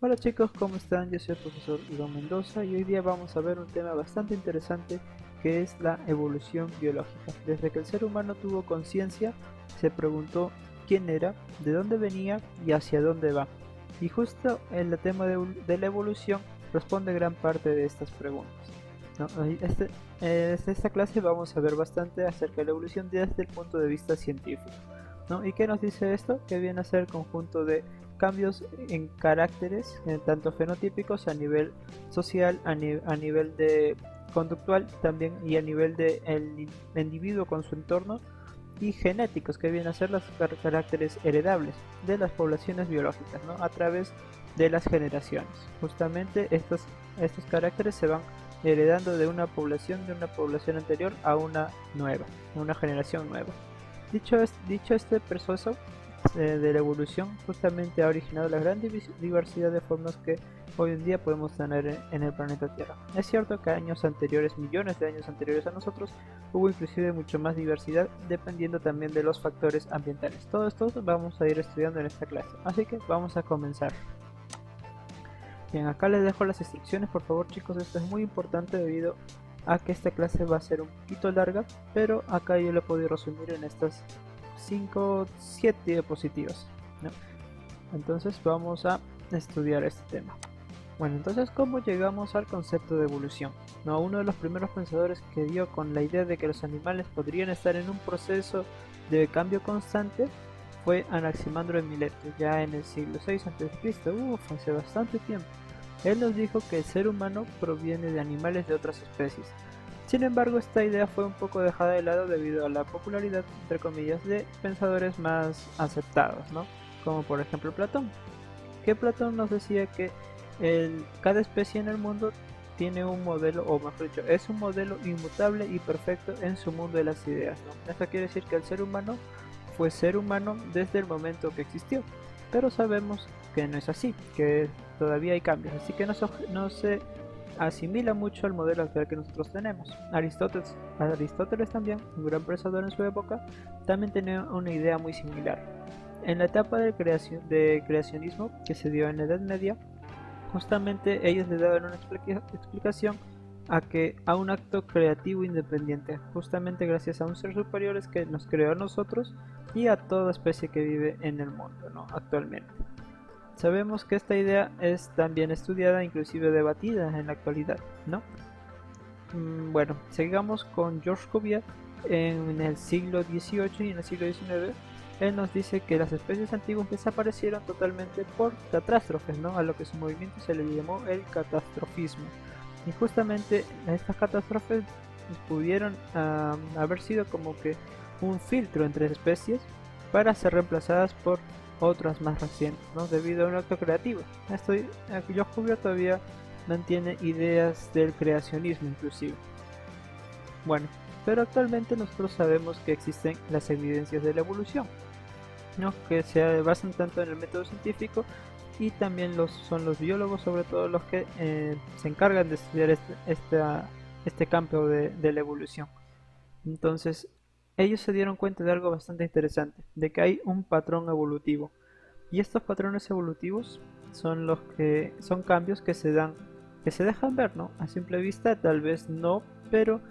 Hola chicos, ¿cómo están? Yo soy el profesor Iván Mendoza y hoy día vamos a ver un tema bastante interesante que es la evolución biológica. Desde que el ser humano tuvo conciencia, se preguntó quién era, de dónde venía y hacia dónde va. Y justo el tema de la evolución responde gran parte de estas preguntas, ¿no? Desde esta clase vamos a ver bastante acerca de la evolución desde el punto de vista científico, ¿no? ¿Y qué nos dice esto? Que viene a ser el conjunto de cambios en caracteres, tanto fenotípicos a nivel social, a nivel de conductual también y a nivel de el individuo con su entorno, y genéticos, que vienen a ser los caracteres heredables de las poblaciones biológicas, ¿no? A través de las generaciones. Justamente estos caracteres se van heredando de una población anterior a una nueva, a una generación nueva. Dicho este proceso de la evolución, justamente ha originado la gran diversidad de formas que hoy en día podemos tener en el planeta Tierra. Es cierto que años anteriores, millones de años anteriores a nosotros, hubo inclusive mucho más diversidad dependiendo también de los factores ambientales. Todo esto vamos a ir estudiando en esta clase, así que vamos a comenzar. Bien, acá les dejo las instrucciones, por favor chicos, esto es muy importante debido a que esta clase va a ser un poquito larga, pero acá yo lo he podido resumir en estas 5, 7 diapositivas, ¿no? Entonces vamos a estudiar este tema. Bueno, entonces, ¿cómo llegamos al concepto de evolución? No, uno de los primeros pensadores que dio con la idea de que los animales podrían estar en un proceso de cambio constante fue Anaximandro de Mileto, ya en el siglo VI a.C., hace bastante tiempo. Él nos dijo que el ser humano proviene de animales de otras especies. Sin embargo, esta idea fue un poco dejada de lado debido a la popularidad, entre comillas, de pensadores más aceptados, ¿no? Como por ejemplo Platón, que Platón nos decía que cada especie en el mundo tiene un modelo, o mejor dicho, es un modelo inmutable y perfecto en su mundo de las ideas, ¿no? Esto quiere decir que el ser humano fue ser humano desde el momento que existió, pero sabemos que no es así, que todavía hay cambios, así que no se asimila mucho al modelo actual que nosotros tenemos. Aristóteles también, un gran pensador en su época, también tenía una idea muy similar. En la etapa de creacionismo que se dio en la Edad Media, justamente ellos le daban una explicación a un acto creativo independiente, justamente gracias a un ser superior es que nos creó a nosotros y a toda especie que vive en el mundo, ¿no? Actualmente. Sabemos que esta idea es también estudiada, inclusive debatida en la actualidad, ¿no? Bueno, sigamos con George Cuvier en el siglo XVIII y en el siglo XIX. Él nos dice que las especies antiguas desaparecieron totalmente por catástrofes, ¿no? A lo que su movimiento se le llamó el catastrofismo. Y justamente estas catástrofes pudieron haber sido como que un filtro entre especies para ser reemplazadas por otras más recientes, ¿no? Debido a un acto creativo. George Cuvier todavía mantiene ideas del creacionismo inclusive. Bueno, pero actualmente nosotros sabemos que existen las evidencias de la evolución, ¿no? Que se basan tanto en el método científico y también son los biólogos sobre todo los que se encargan de estudiar este campo de la evolución. Entonces, ellos se dieron cuenta de algo bastante interesante, de que hay un patrón evolutivo. Y estos patrones evolutivos son cambios que se dejan ver, ¿no? A simple vista tal vez no, pero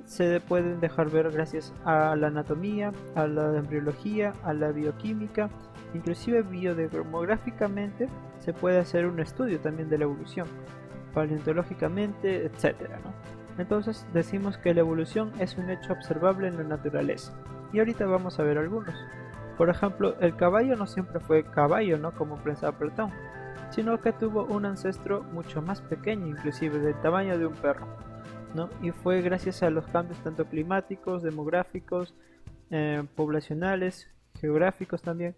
se pueden dejar ver gracias a la anatomía, a la embriología, a la bioquímica, inclusive biodemográficamente se puede hacer un estudio también de la evolución, paleontológicamente, etcétera, ¿no? Entonces decimos que la evolución es un hecho observable en la naturaleza. Y ahorita vamos a ver algunos. Por ejemplo, el caballo no siempre fue caballo, ¿no? Como pensaba Platón, sino que tuvo un ancestro mucho más pequeño, inclusive del tamaño de un perro, ¿no? Y fue gracias a los cambios tanto climáticos, demográficos, poblacionales, geográficos también,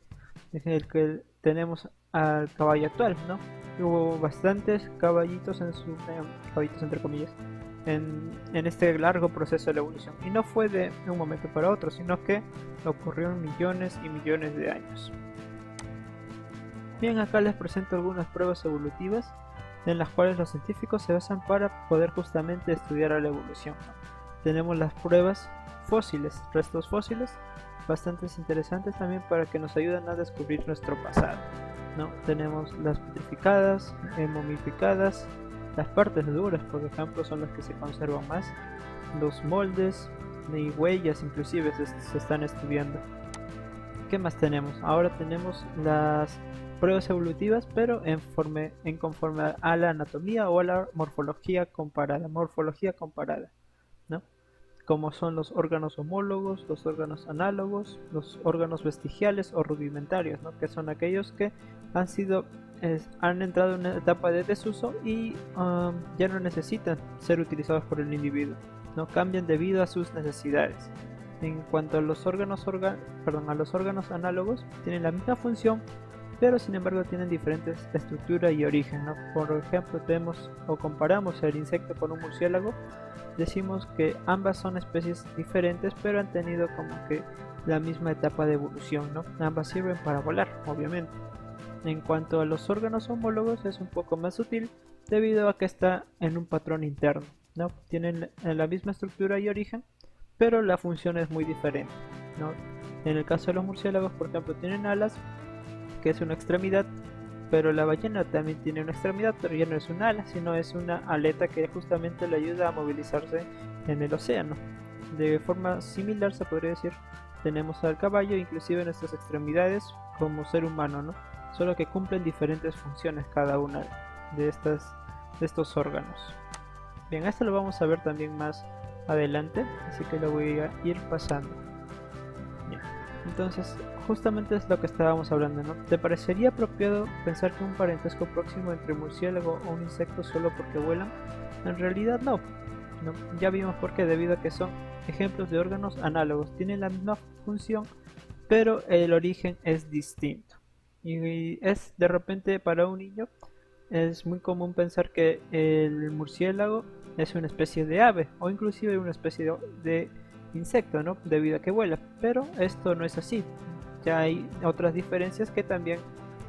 el que tenemos al caballo actual, ¿no? Hubo bastantes caballitos caballitos entre comillas, en este largo proceso de la evolución. Y no fue de un momento para otro, sino que ocurrió en millones y millones de años. Bien, acá les presento algunas pruebas evolutivas en las cuales los científicos se basan para poder justamente estudiar a la evolución. Tenemos las pruebas fósiles, restos fósiles, bastante interesantes también para que nos ayuden a descubrir nuestro pasado. ¿no? Tenemos las petrificadas, momificadas, las partes duras, por ejemplo, son las que se conservan más, los moldes y huellas inclusive se están estudiando. ¿Qué más tenemos? Ahora tenemos las pruebas evolutivas, pero en conforme a la anatomía o a la morfología comparada, ¿no? Como son los órganos homólogos, los órganos análogos, los órganos vestigiales o rudimentarios, ¿no? Que son aquellos que han entrado en una etapa de desuso y ya no necesitan ser utilizados por el individuo, ¿no? Cambian debido a sus necesidades. En cuanto a los a los órganos análogos, tienen la misma función, pero sin embargo tienen diferentes estructura y origen, ¿no? Por ejemplo, comparamos el insecto con un murciélago, decimos que ambas son especies diferentes, pero han tenido como que la misma etapa de evolución, ¿no? Ambas sirven para volar, obviamente. En cuanto a los órganos homólogos, es un poco más sutil debido a que está en un patrón interno, ¿no? Tienen la misma estructura y origen, pero la función es muy diferente, ¿no? En el caso de los murciélagos, por ejemplo, tienen alas, que es una extremidad, pero la ballena también tiene una extremidad, pero ya no es un ala, sino es una aleta que justamente le ayuda a movilizarse en el océano. De forma similar se podría decir, tenemos al caballo, inclusive en nuestras extremidades, como ser humano, ¿no? Solo que cumplen diferentes funciones cada una de estos órganos. Bien, esto lo vamos a ver también más adelante, así que lo voy a ir pasando. Bien. Entonces, justamente es lo que estábamos hablando, ¿no? ¿Te parecería apropiado pensar que un parentesco próximo entre un murciélago o un insecto solo porque vuelan? En realidad no. Ya vimos por qué, debido a que son ejemplos de órganos análogos, tienen la misma función, pero el origen es distinto. Y es de repente para un niño es muy común pensar que el murciélago es una especie de ave o inclusive una especie de insecto, ¿no? Debido a que vuela, pero esto no es así. Ya hay otras diferencias que también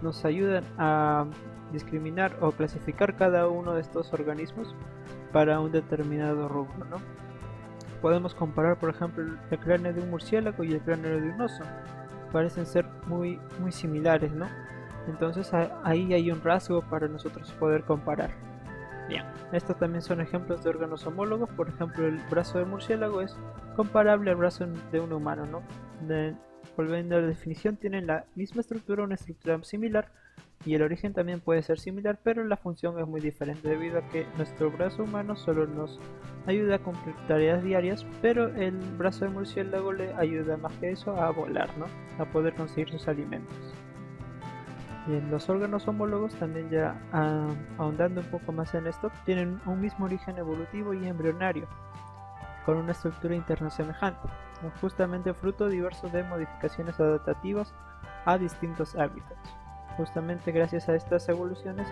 nos ayudan a discriminar o clasificar cada uno de estos organismos para un determinado rubro, ¿no? Podemos comparar, por ejemplo, el cráneo de un murciélago y el cráneo de un oso. Parecen ser muy similares, ¿no? Entonces ahí hay un rasgo para nosotros poder comparar. Bien, estos también son ejemplos de órganos homólogos. Por ejemplo, el brazo de murciélago es comparable al brazo de un humano, ¿no? Volviendo a la definición, tienen la misma estructura, una estructura similar, y el origen también puede ser similar, pero la función es muy diferente debido a que nuestro brazo humano solo nos ayuda a cumplir tareas diarias, pero el brazo de murciélago le ayuda más que eso a volar, ¿no? A poder conseguir sus alimentos. Bien, los órganos homólogos también ya ahondando un poco más en esto, tienen un mismo origen evolutivo y embrionario, con una estructura interna semejante, ¿no? Justamente fruto diverso de modificaciones adaptativas a distintos hábitats. Justamente gracias a estas evoluciones,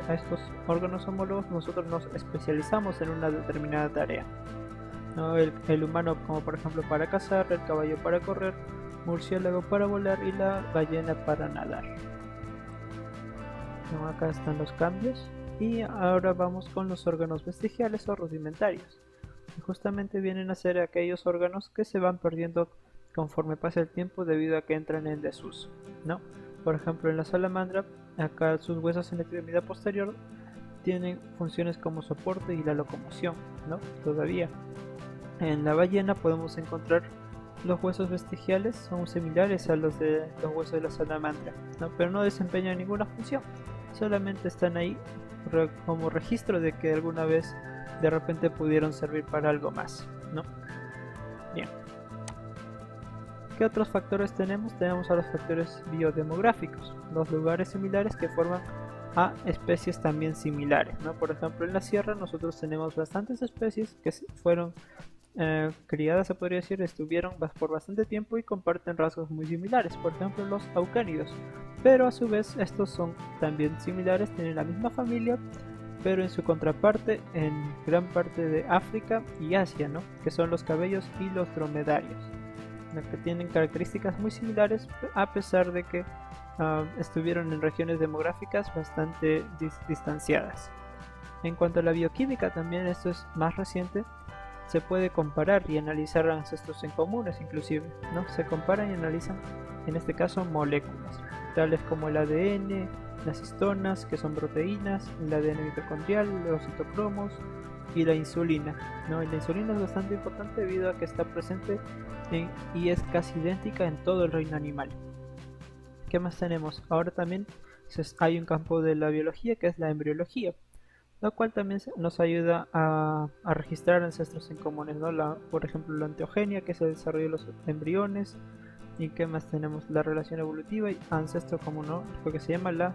a estos órganos homólogos, nosotros nos especializamos en una determinada tarea, ¿no? El humano como por ejemplo para cazar, el caballo para correr, murciélago para volar y la ballena para nadar. ¿No? Acá están los cambios y ahora vamos con los órganos vestigiales o rudimentarios. Y justamente vienen a ser aquellos órganos que se van perdiendo conforme pasa el tiempo debido a que entran en desuso, ¿no? Por ejemplo, en la salamandra, acá sus huesos en la extremidad posterior tienen funciones como soporte y la locomoción, ¿no? Todavía. En la ballena podemos encontrar los huesos vestigiales, son similares a los de los huesos de la salamandra, ¿no? Pero no desempeñan ninguna función, solamente están ahí como registro de que alguna vez de repente pudieron servir para algo más, ¿no? Bien. ¿Qué otros factores tenemos? Tenemos a los factores biodemográficos, los lugares similares que forman a especies también similares, ¿no? Por ejemplo, en la sierra nosotros tenemos bastantes especies que fueron criadas, se podría decir, estuvieron por bastante tiempo y comparten rasgos muy similares, por ejemplo los aucánidos, pero a su vez estos son también similares, tienen la misma familia, pero en su contraparte en gran parte de África y Asia, ¿no? Que son los caballos y los dromedarios, que tienen características muy similares a pesar de que estuvieron en regiones demográficas bastante distanciadas. En cuanto a la bioquímica, también esto es más reciente, se puede comparar y analizar ancestros en comunes inclusive, ¿no? Se comparan y analizan en este caso moléculas. tales como el ADN, las histonas, que son proteínas, el ADN mitocondrial, los citocromos y la insulina, ¿no? Y la insulina es bastante importante debido a que está presente y es casi idéntica en todo el reino animal. ¿Qué más tenemos? Ahora también hay un campo de la biología que es la embriología, lo cual también nos ayuda a registrar ancestros en comunes, ¿no? Por ejemplo, la enteogenia, que es el desarrollo de los embriones. ¿Y qué más tenemos? La relación evolutiva y ancestro común, ¿no? Lo que se llama la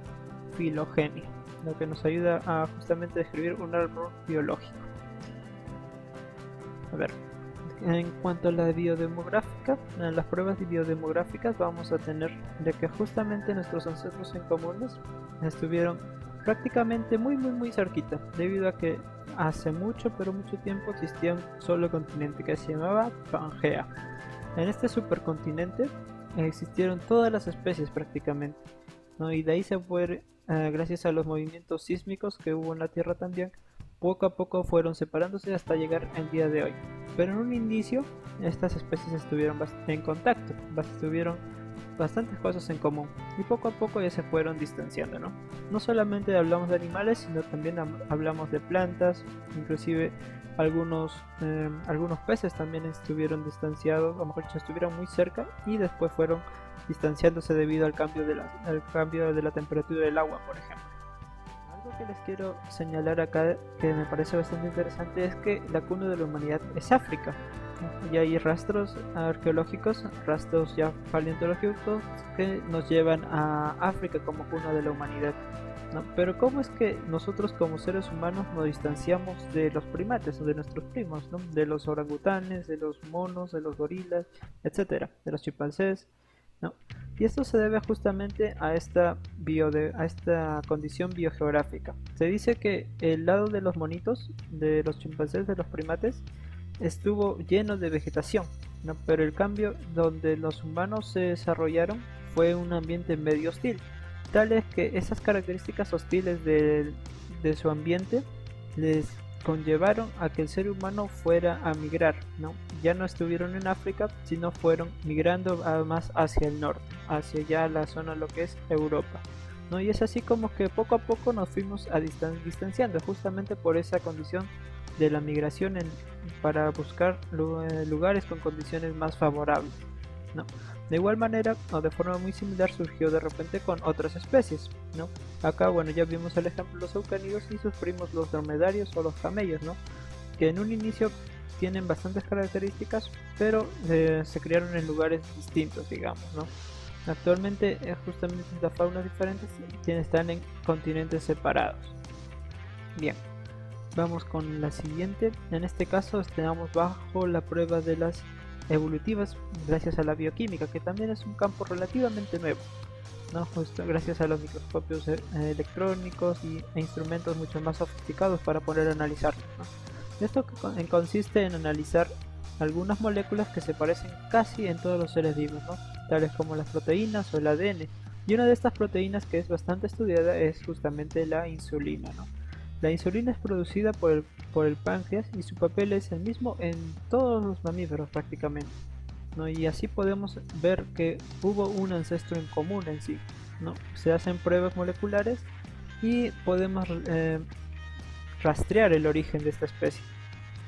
filogenia, lo que nos ayuda a justamente describir un árbol biológico. A ver, en cuanto a la biodemográfica, en las pruebas biodemográficas vamos a tener de que justamente nuestros ancestros en comunes estuvieron prácticamente muy cerquita, debido a que hace mucho tiempo existía un solo continente que se llamaba Pangea. En este supercontinente existieron todas las especies prácticamente, ¿no? Y de ahí se fue, gracias a los movimientos sísmicos que hubo en la Tierra también, poco a poco fueron separándose hasta llegar al día de hoy. Pero en un inicio estas especies estuvieron en contacto, tuvieron bastantes cosas en común y poco a poco ya se fueron distanciando, ¿no? No solamente hablamos de animales, sino también hablamos de plantas, inclusive algunos peces también estuvieron distanciados, a lo mejor estuvieron muy cerca y después fueron distanciándose debido al cambio de la temperatura del agua, por ejemplo. Algo que les quiero señalar acá que me parece bastante interesante es que la cuna de la humanidad es África. Y hay rastros arqueológicos, rastros ya paleontológicos que nos llevan a África como cuna de la humanidad, ¿no? Pero ¿cómo es que nosotros como seres humanos nos distanciamos de los primates, de nuestros primos, ¿no? De los orangutanes, de los monos, de los gorilas, etcétera, de los chimpancés, ¿no? Y esto se debe justamente a esta condición biogeográfica. Se dice que el lado de los monitos, de los chimpancés, de los primates, estuvo lleno de vegetación, ¿no? Pero el cambio donde los humanos se desarrollaron fue un ambiente medio hostil, tal es que esas características hostiles de su ambiente les conllevaron a que el ser humano fuera a migrar, ¿no? Ya no estuvieron en África, sino fueron migrando más hacia el norte, hacia ya la zona lo que es Europa, ¿no? Y es así como que poco a poco nos fuimos distanciando, justamente por esa condición de la migración para buscar lugares con condiciones más favorables, ¿no? De igual manera, o de forma muy similar, surgió de repente con otras especies, ¿no? Acá, bueno, ya vimos el ejemplo de los eucánidos y sus primos los dromedarios o los camellos, ¿no? Que en un inicio tienen bastantes características, pero se criaron en lugares distintos, digamos, ¿no? Actualmente, justamente las faunas diferentes están en continentes separados. Bien. Vamos con la siguiente. En este caso estamos bajo la prueba de las evolutivas gracias a la bioquímica, que también es un campo relativamente nuevo, ¿no? Justo gracias a los microscopios electrónicos e instrumentos mucho más sofisticados para poder analizarlos, ¿no? Esto consiste en analizar algunas moléculas que se parecen casi en todos los seres vivos, ¿no? Tales como las proteínas o el ADN. Y una de estas proteínas que es bastante estudiada es justamente la insulina, ¿no? La insulina es producida por el páncreas y su papel es el mismo en todos los mamíferos prácticamente, ¿no? Y así podemos ver que hubo un ancestro en común en sí, ¿no? Se hacen pruebas moleculares y podemos rastrear el origen de esta especie,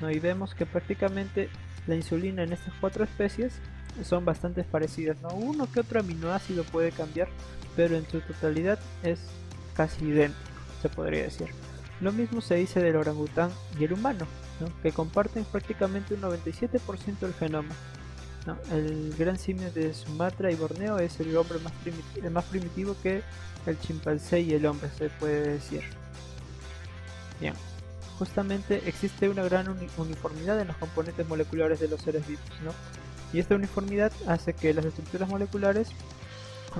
¿no? Y vemos que prácticamente la insulina en estas 4 especies son bastante parecidas, ¿no? Uno que otro aminoácido puede cambiar, pero en su totalidad es casi idéntico, se podría decir. Lo mismo se dice del orangután y el humano, ¿no? Que comparten prácticamente un 97% del genoma, ¿no? El gran simio de Sumatra y Borneo es el hombre más primitivo que el chimpancé y el hombre, se puede decir. Bien, justamente existe una gran uniformidad en los componentes moleculares de los seres vivos, ¿no? Y esta uniformidad hace que las estructuras moleculares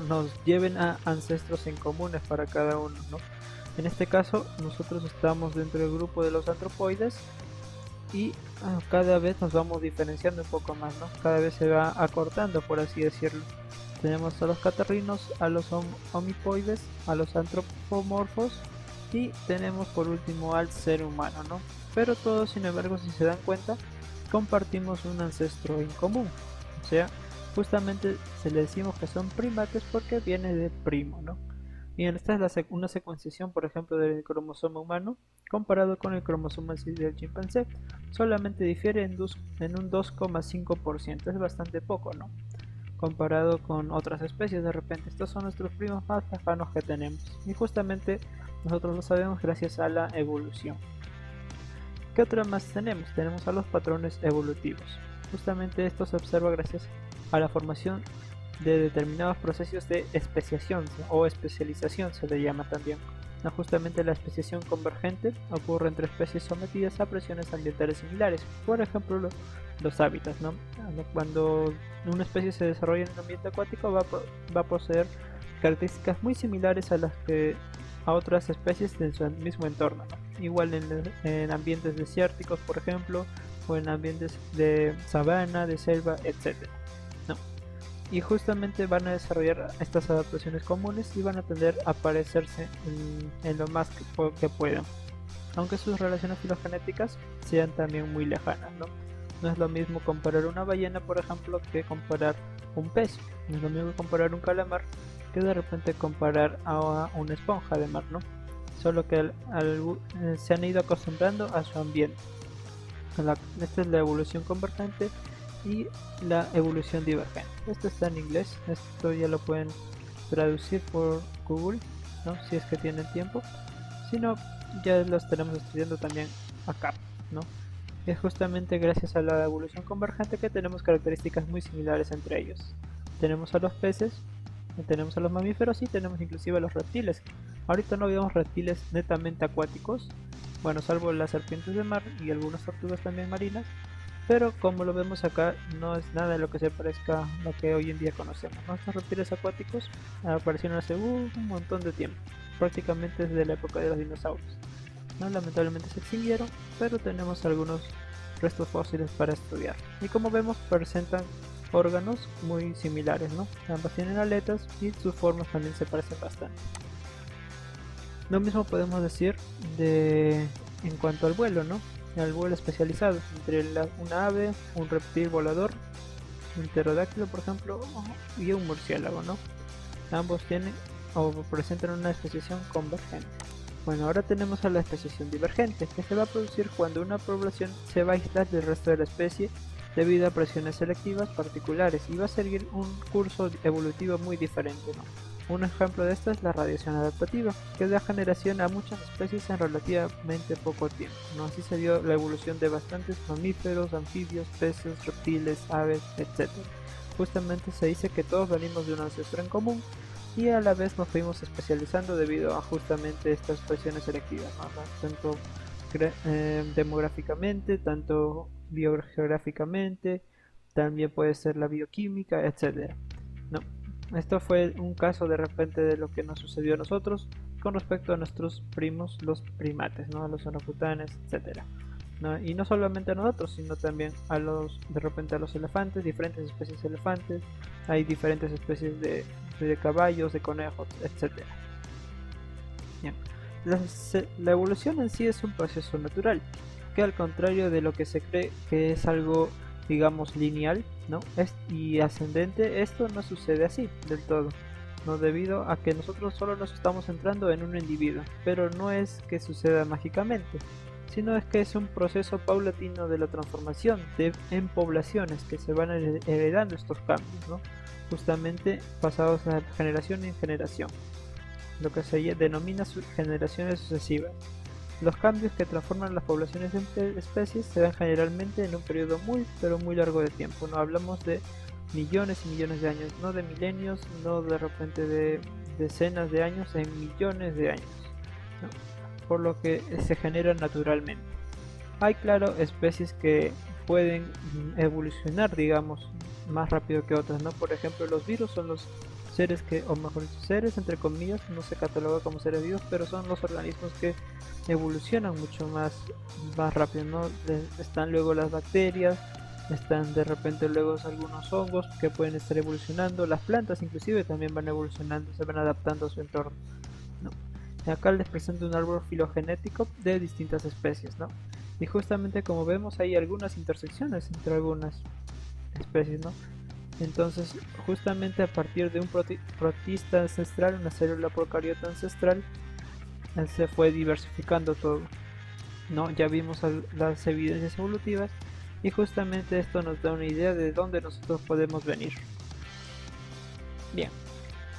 nos lleven a ancestros en comunes para cada uno, ¿no? En este caso, nosotros estamos dentro del grupo de los antropoides y cada vez nos vamos diferenciando un poco más, ¿no? Cada vez se va acortando, por así decirlo. Tenemos a los catarrinos, a los homipoides, a los antropomorfos y tenemos por último al ser humano, ¿no? Pero todos, sin embargo, si se dan cuenta, compartimos un ancestro en común. O sea, Justamente se le decimos que son primates porque viene de primo, ¿no? Y esta es una secuenciación, por ejemplo, del cromosoma humano comparado con el cromosoma del chimpancé. Solamente difiere en un 2,5%, es bastante poco, ¿no? Comparado con otras especies, de repente estos son nuestros primos más lejanos que tenemos. Y justamente nosotros lo sabemos gracias a la evolución. ¿Qué otra más tenemos? Tenemos a los patrones evolutivos. Justamente esto se observa gracias a la formación de determinados procesos de especiación o especialización se le llama también. No, justamente la especiación convergente ocurre entre especies sometidas a presiones ambientales similares, por ejemplo los hábitats, ¿no? Cuando una especie se desarrolla en un ambiente acuático va a poseer características muy similares a las que a otras especies en su mismo entorno, ¿no? Igual en ambientes desérticos, por ejemplo, o en ambientes de sabana, de selva, etc. ¿No? Y justamente van a desarrollar estas adaptaciones comunes y van a tender a parecerse en lo más que puedan, aunque sus relaciones filogenéticas sean también muy lejanas, ¿no? No es lo mismo comparar una ballena, por ejemplo, que comparar un pez. No es lo mismo comparar un calamar que de repente comparar a una esponja de mar, ¿no? Solo que se han ido acostumbrando a su ambiente. Esta es la evolución convergente y la evolución divergente. Esto está en inglés, esto ya lo pueden traducir por Google, ¿no? Si es que tienen tiempo. Si no, ya lo estaremos estudiando también acá, ¿no? Es justamente gracias a la evolución convergente que tenemos características muy similares entre ellos. Tenemos a los peces, tenemos a los mamíferos y tenemos inclusive a los reptiles. Ahorita no vemos reptiles netamente acuáticos, bueno, salvo las serpientes de mar y algunas tortugas también marinas, pero como lo vemos acá, no es nada de lo que se parezca a lo que hoy en día conocemos, ¿no? Estos reptiles acuáticos aparecieron hace un montón de tiempo, prácticamente desde la época de los dinosaurios, ¿no? Lamentablemente se extinguieron, pero tenemos algunos restos fósiles para estudiar. Y como vemos, presentan órganos muy similares, ¿no? Ambas tienen aletas y sus formas también se parecen bastante. Lo mismo podemos decir en cuanto al vuelo, ¿no? Al vuelo especializado entre una ave, un reptil volador, un pterodáctilo, por ejemplo, y un murciélago, ¿no? Ambos tienen o presentan una especiación convergente. Bueno, ahora tenemos a la especiación divergente, que se va a producir cuando una población se va a aislar del resto de la especie debido a presiones selectivas particulares y va a seguir un curso evolutivo muy diferente, ¿no? Un ejemplo de esto es la radiación adaptativa, que da generación a muchas especies en relativamente poco tiempo, ¿no? Así se dio la evolución de bastantes mamíferos, anfibios, peces, reptiles, aves, etc. Justamente se dice que todos venimos de un ancestro en común y a la vez nos fuimos especializando debido a justamente estas presiones selectivas, ¿no? Tanto demográficamente, tanto biogeográficamente, también puede ser la bioquímica, etcétera, ¿no? Esto fue un caso de repente de lo que nos sucedió a nosotros con respecto a nuestros primos, los primates, ¿no? A los orangutanes, etcétera, ¿no? Y no solamente a nosotros, sino también de repente a los elefantes, diferentes especies de elefantes, hay diferentes especies de caballos, de conejos, etcétera. Bien. La evolución en sí es un proceso natural, que al contrario de lo que se cree que es algo, digamos, lineal, ¿no? Y ascendente, esto no sucede así del todo, ¿no? Debido a que nosotros solo nos estamos centrando en un individuo, pero no es que suceda mágicamente, sino es que es un proceso paulatino de la transformación en poblaciones que se van heredando estos cambios, ¿no? Justamente pasados de generación en generación, lo que se denomina generaciones sucesivas. Los cambios que transforman las poblaciones de especies se dan generalmente en un periodo muy pero muy largo de tiempo. No hablamos de millones y millones de años, no de milenios, no de repente de decenas de años, en millones de años, ¿no? Por lo que se generan naturalmente. Hay, claro, especies que pueden evolucionar, digamos, más rápido que otras, ¿no? Por ejemplo, los virus son los seres que, o mejor dicho, seres entre comillas, no se cataloga como seres vivos, pero son los organismos que evolucionan mucho más rápido, ¿no? Están luego las bacterias, están de repente luego algunos hongos que pueden estar evolucionando, las plantas inclusive también van evolucionando, se van adaptando a su entorno, ¿no? Acá les presento un árbol filogenético de distintas especies, ¿no? Y justamente como vemos hay algunas intersecciones entre algunas especies, ¿no? Entonces, justamente a partir de un protista ancestral, una célula procariota ancestral, se fue diversificando todo, ¿no? Ya vimos las evidencias evolutivas y justamente esto nos da una idea de dónde nosotros podemos venir. Bien,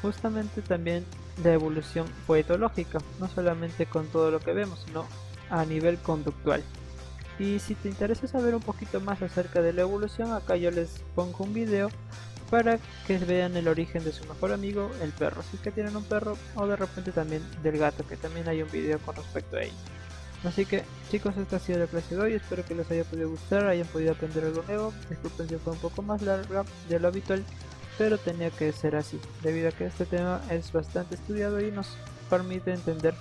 justamente también la evolución fue etológica, no solamente con todo lo que vemos, sino a nivel conductual. Y si te interesa saber un poquito más acerca de la evolución, acá yo les pongo un video para que vean el origen de su mejor amigo, el perro, si es que tienen un perro, o de repente también del gato, que también hay un video con respecto a ello. Así que chicos, esta ha sido la clase de hoy, espero que les haya podido gustar, hayan podido aprender algo nuevo. Disculpen si fue un poco más larga de lo habitual, pero tenía que ser así, debido a que este tema es bastante estudiado y nos permite entender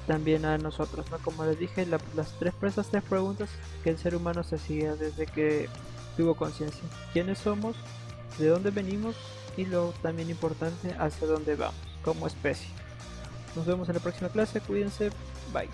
también a nosotros, ¿no? Como les dije, las tres preguntas que el ser humano se hacía desde que tuvo conciencia: ¿quiénes somos? ¿De dónde venimos? Y lo también importante, hacia dónde vamos como especie. Nos vemos en la próxima clase, cuídense, bye.